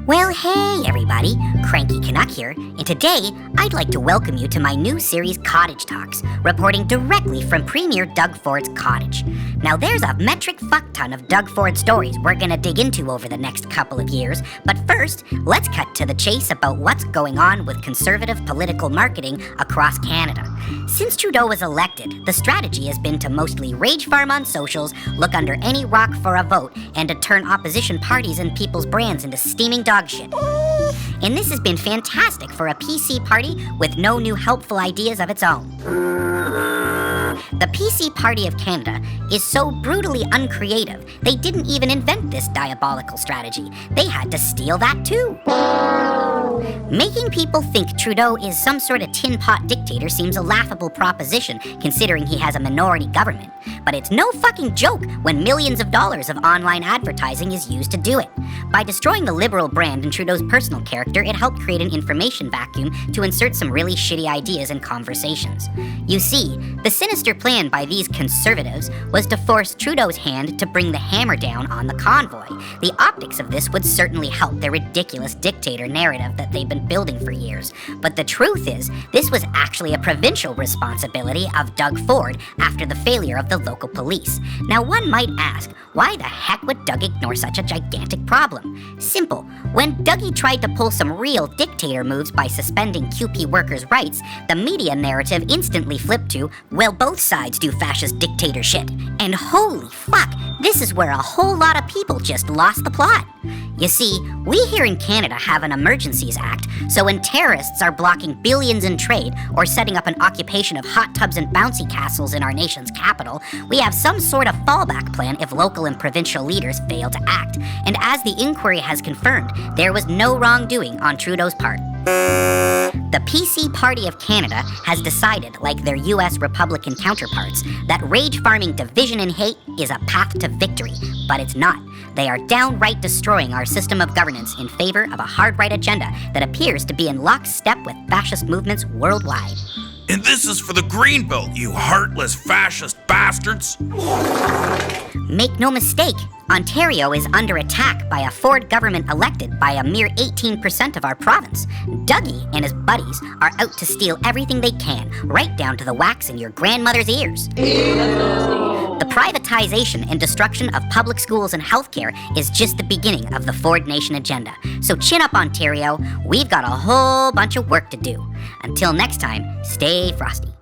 Well, hey everybody, Cranky Canuck here, and today I'd like to welcome you to my new series Cottage Talks, reporting directly from Premier Doug Ford's cottage. Now there's a metric fuck ton of Doug Ford stories we're gonna dig into over the next couple of years, but first, let's cut to the chase about what's going on with conservative political marketing across Canada. Since Trudeau was elected, the strategy has been to mostly rage farm on socials, look under any rock for a vote, and to turn opposition parties and people's brands into steaming dog shit. And this has been fantastic for a PC party with no new helpful ideas of its own. The PC Party of Canada is so brutally uncreative, they didn't even invent this diabolical strategy. They had to steal that too. Making people think Trudeau is some sort of tin pot dictator seems a laughable proposition considering he has a minority government. But it's no fucking joke when millions of dollars of online advertising is used to do it. By destroying the Liberal brand and Trudeau's personal character, it helped create an information vacuum to insert some really shitty ideas in conversations. You see, the sinister plan by these conservatives was to force Trudeau's hand to bring the hammer down on the convoy. The optics of this would certainly help their ridiculous dictator narrative that they've been building for years. But the truth is, this was actually a provincial responsibility of Doug Ford after the failure of the local police. Now one might ask, why the heck would Doug ignore such a gigantic problem? Simple. When Dougie tried to pull some real dictator moves by suspending QP workers' rights, the media narrative instantly flipped to, well, both sides do fascist dictator shit. And holy fuck, this is where a whole lot of people just lost the plot. You see, we here in Canada have an Emergencies Act, so when terrorists are blocking billions in trade or setting up an occupation of hot tubs and bouncy castles in our nation's capital, we have some sort of fallback plan if local and provincial leaders fail to act. And as the inquiry has confirmed, there was no wrongdoing on Trudeau's part. The PC Party of Canada has decided, like their US Republican counterparts, that rage farming division and hate is a path to victory, but it's not. They are downright destroying our system of governance in favor of a hard-right agenda that appears to be in lockstep with fascist movements worldwide. And this is for the Greenbelt, you heartless fascist bastards! Make no mistake, Ontario is under attack by a Ford government elected by a mere 18% of our province. Dougie and his buddies are out to steal everything they can, right down to the wax in your grandmother's ears. The privatization and destruction of public schools and healthcare is just the beginning of the Ford Nation agenda. So chin up, Ontario. We've got a whole bunch of work to do. Until next time, stay frosty.